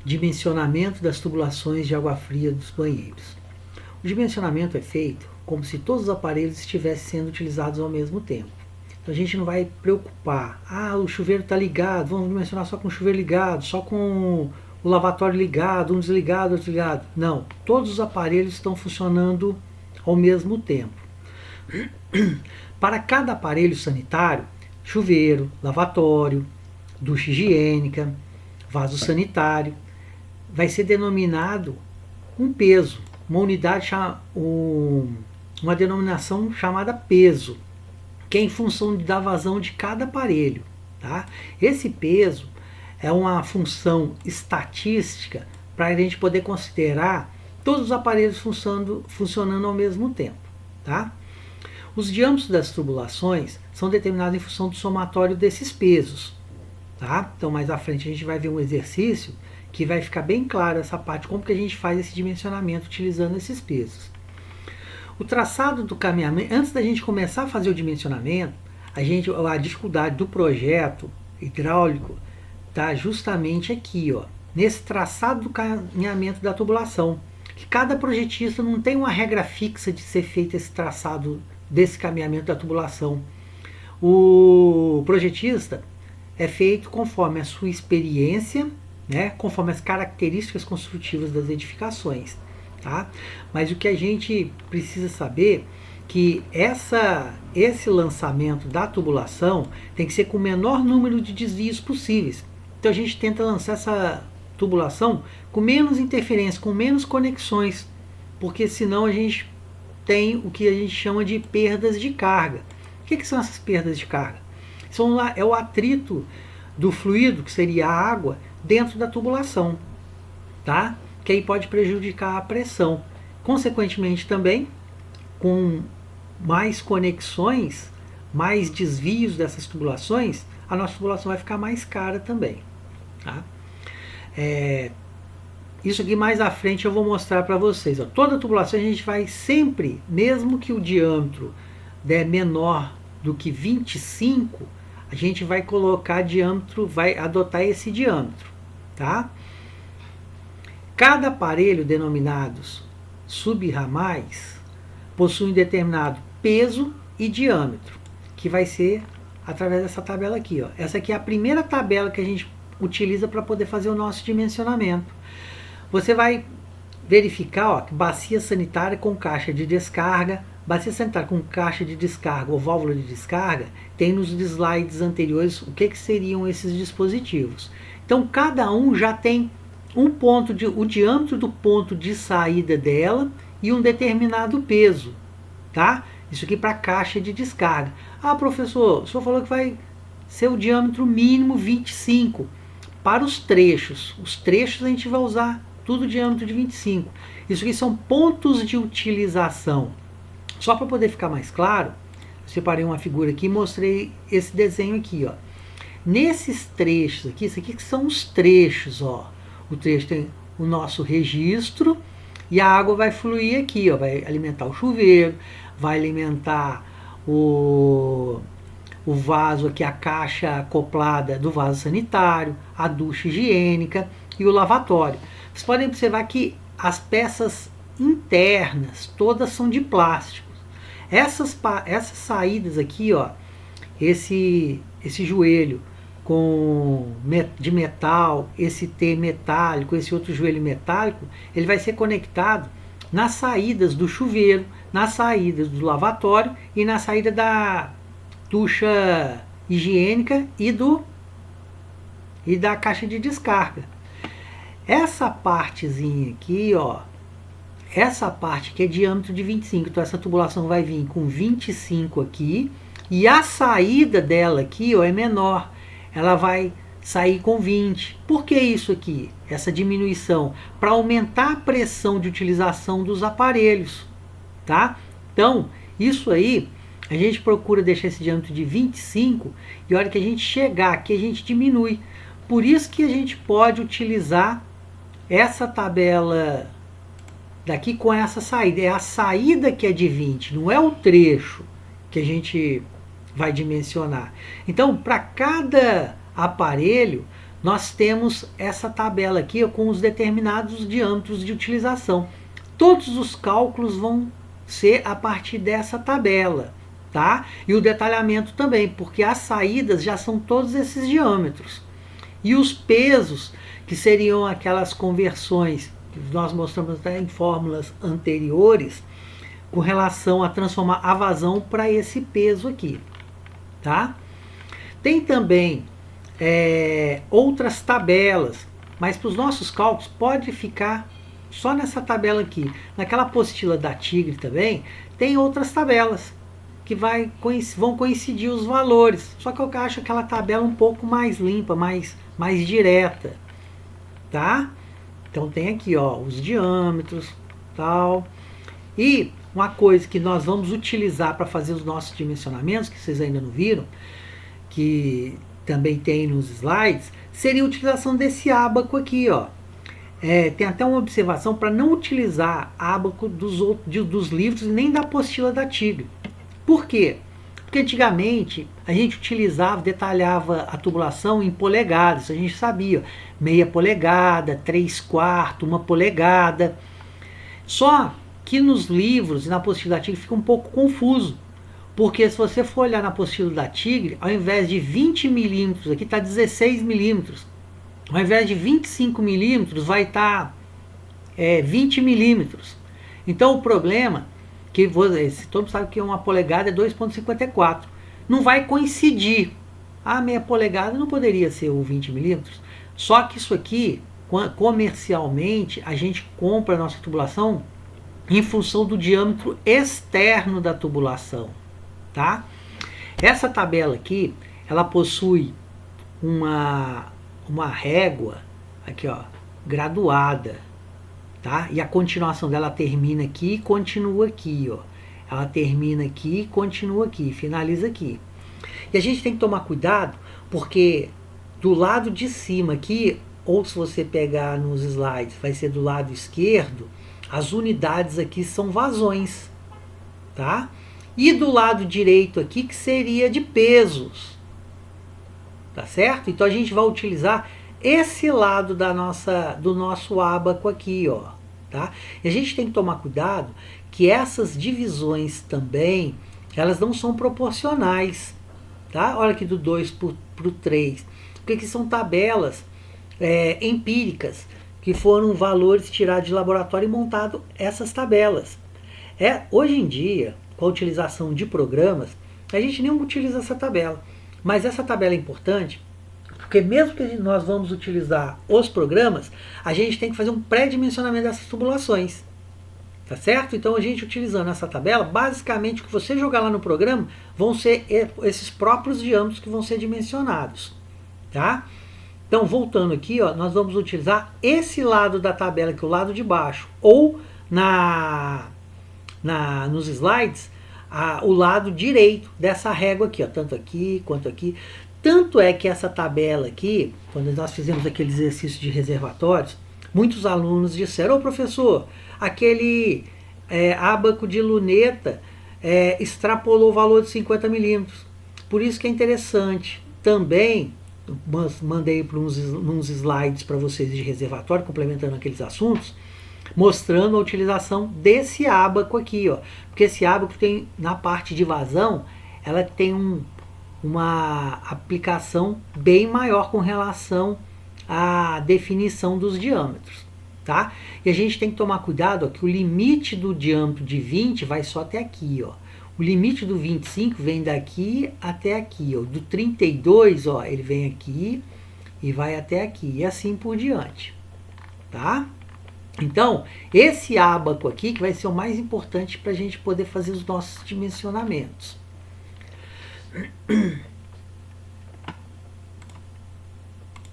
Dimensionamento das tubulações de água fria dos banheiros. O dimensionamento é feito como se todos os aparelhos estivessem sendo utilizados ao mesmo tempo. Então a gente não vai preocupar, o chuveiro está ligado, vamos dimensionar só com o chuveiro ligado, só com o lavatório ligado, um desligado, outro ligado. Não, todos os aparelhos estão funcionando ao mesmo tempo. Para cada aparelho sanitário, chuveiro, lavatório, ducha higiênica, vaso sanitário, vai ser denominado um peso, uma unidade, uma denominação chamada peso, que é em função da vazão de cada aparelho. Tá? Esse peso é uma função estatística para a gente poder considerar todos os aparelhos funcionando ao mesmo tempo. Tá? Os diâmetros das tubulações são determinados em função do somatório desses pesos. Tá? Então mais à frente a gente vai ver um exercício que vai ficar bem claro essa parte, como que a gente faz esse dimensionamento utilizando esses pesos. O traçado do caminhamento, antes da gente começar a fazer o dimensionamento, a dificuldade do projeto hidráulico está justamente aqui, ó, nesse traçado do caminhamento da tubulação. Que cada projetista não tem uma regra fixa de ser feito esse traçado desse caminhamento da tubulação. O projetista é feito conforme a sua experiência, né, conforme as características construtivas das edificações. Tá? Mas o que a gente precisa saber que esse lançamento da tubulação tem que ser com o menor número de desvios possíveis. Então a gente tenta lançar essa tubulação com menos interferência, com menos conexões, porque senão a gente tem o que a gente chama de perdas de carga. O que são essas perdas de carga? É o atrito do fluido, que seria a água, dentro da tubulação, tá? Que aí pode prejudicar a pressão. Consequentemente também, com mais conexões, mais desvios dessas tubulações, a nossa tubulação vai ficar mais cara também. Tá? Isso aqui mais à frente eu vou mostrar para vocês. Ó. Toda tubulação a gente vai sempre, mesmo que o diâmetro der menor do que 25, a gente vai colocar diâmetro, vai adotar esse diâmetro. Tá? Cada aparelho denominados subramais possui um determinado peso e diâmetro, que vai ser através dessa tabela aqui. Ó. Essa aqui é a primeira tabela que a gente utiliza para poder fazer o nosso dimensionamento. Você vai verificar, ó, que bacia sanitária com caixa de descarga, bacia sanitária com caixa de descarga ou válvula de descarga, tem nos slides anteriores o que seriam esses dispositivos. Então cada um já tem o diâmetro do ponto de saída dela e um determinado peso, tá? Isso aqui para caixa de descarga. Professor, o senhor falou que vai ser o diâmetro mínimo 25 para os trechos. Os trechos a gente vai usar tudo diâmetro de 25. Isso aqui são pontos de utilização. Só para poder ficar mais claro, eu separei uma figura aqui e mostrei esse desenho aqui, ó. Nesses trechos aqui, isso aqui que são os trechos, ó. O trecho tem o nosso registro e a água vai fluir aqui, ó, vai alimentar o chuveiro, vai alimentar o vaso aqui, a caixa acoplada do vaso sanitário, a ducha higiênica e o lavatório. Vocês podem observar que as peças internas todas são de plástico. Essas saídas aqui, ó, esse joelho de metal, esse T metálico, esse outro joelho metálico, ele vai ser conectado nas saídas do chuveiro, nas saídas do lavatório e na saída da ducha higiênica e da caixa de descarga. Essa partezinha aqui, ó, essa parte que é diâmetro de 25, então essa tubulação vai vir com 25 aqui e a saída dela aqui, ó, é menor. Ela vai sair com 20. Por que isso aqui? Essa diminuição? Para aumentar a pressão de utilização dos aparelhos. Tá? Então, isso aí, a gente procura deixar esse diâmetro de 25 e a hora que a gente chegar aqui, a gente diminui. Por isso que a gente pode utilizar essa tabela daqui com essa saída. É a saída que é de 20, não é o trecho que a gente vai dimensionar. Então, para cada aparelho, nós temos essa tabela aqui com os determinados diâmetros de utilização. Todos os cálculos vão ser a partir dessa tabela, tá? E o detalhamento também, porque as saídas já são todos esses diâmetros. E os pesos, que seriam aquelas conversões que nós mostramos até em fórmulas anteriores, com relação a transformar a vazão para esse peso aqui, tá? Tem também outras tabelas, mas para os nossos cálculos pode ficar só nessa tabela aqui. Naquela apostila da Tigre também tem outras tabelas que vão coincidir os valores, só que eu acho aquela tabela um pouco mais limpa, mais direta, tá? Então tem aqui, ó, os diâmetros, tal. E uma coisa que nós vamos utilizar para fazer os nossos dimensionamentos, que vocês ainda não viram, que também tem nos slides, seria a utilização desse ábaco aqui, ó. Tem até uma observação para não utilizar ábaco dos livros e nem da apostila da Tigre. Por quê? Porque antigamente a gente utilizava, detalhava a tubulação em polegadas, a gente sabia, meia polegada, 3/4, 1 polegada. Só que nos livros e na apostila da Tigre fica um pouco confuso, porque se você for olhar na apostila da Tigre, ao invés de 20 milímetros, aqui está 16 milímetros, ao invés de 25 milímetros vai estar 20 milímetros. Então o problema, que todo mundo sabe que uma polegada é 2,54, não vai coincidir. A meia polegada não poderia ser o 20 milímetros, só que isso aqui, comercialmente, a gente compra a nossa tubulação em função do diâmetro externo da tubulação, tá? Essa tabela aqui, ela possui uma régua aqui, ó, graduada, tá? E a continuação dela termina aqui e continua aqui, ó. Ela termina aqui e continua aqui, finaliza aqui. E a gente tem que tomar cuidado, porque do lado de cima aqui, ou se você pegar nos slides, vai ser do lado esquerdo, as unidades aqui são vazões, tá? E do lado direito aqui, que seria de pesos, tá certo? Então a gente vai utilizar esse lado do nosso ábaco aqui, ó, tá? E a gente tem que tomar cuidado que essas divisões também, elas não são proporcionais, tá? Olha aqui do 2 para o 3, porque aqui são tabelas empíricas, que foram valores tirados de laboratório e montado essas tabelas. Hoje em dia, com a utilização de programas, a gente nem utiliza essa tabela, mas essa tabela é importante, porque mesmo que nós vamos utilizar os programas, a gente tem que fazer um pré-dimensionamento dessas tubulações, tá certo? Então a gente utilizando essa tabela, basicamente o que você jogar lá no programa, vão ser esses próprios diâmetros que vão ser dimensionados, tá? Então, voltando aqui, ó, nós vamos utilizar esse lado da tabela, que é o lado de baixo, ou nos slides, o lado direito dessa régua aqui, ó, tanto aqui quanto aqui. Tanto é que essa tabela aqui, quando nós fizemos aquele exercício de reservatórios, muitos alunos disseram: ô professor, aquele ábaco de luneta extrapolou o valor de 50 milímetros. Por isso que é interessante também. Mandei para uns slides para vocês de reservatório, complementando aqueles assuntos, mostrando a utilização desse ábaco aqui, ó. Porque esse ábaco tem, na parte de vazão, ela tem uma aplicação bem maior com relação à definição dos diâmetros, tá? E a gente tem que tomar cuidado, ó, que o limite do diâmetro de 20 vai só até aqui, ó. O limite do 25 vem daqui até aqui, ó. Do 32, ó, ele vem aqui e vai até aqui, e assim por diante, tá? Então, esse ábaco aqui que vai ser o mais importante para a gente poder fazer os nossos dimensionamentos.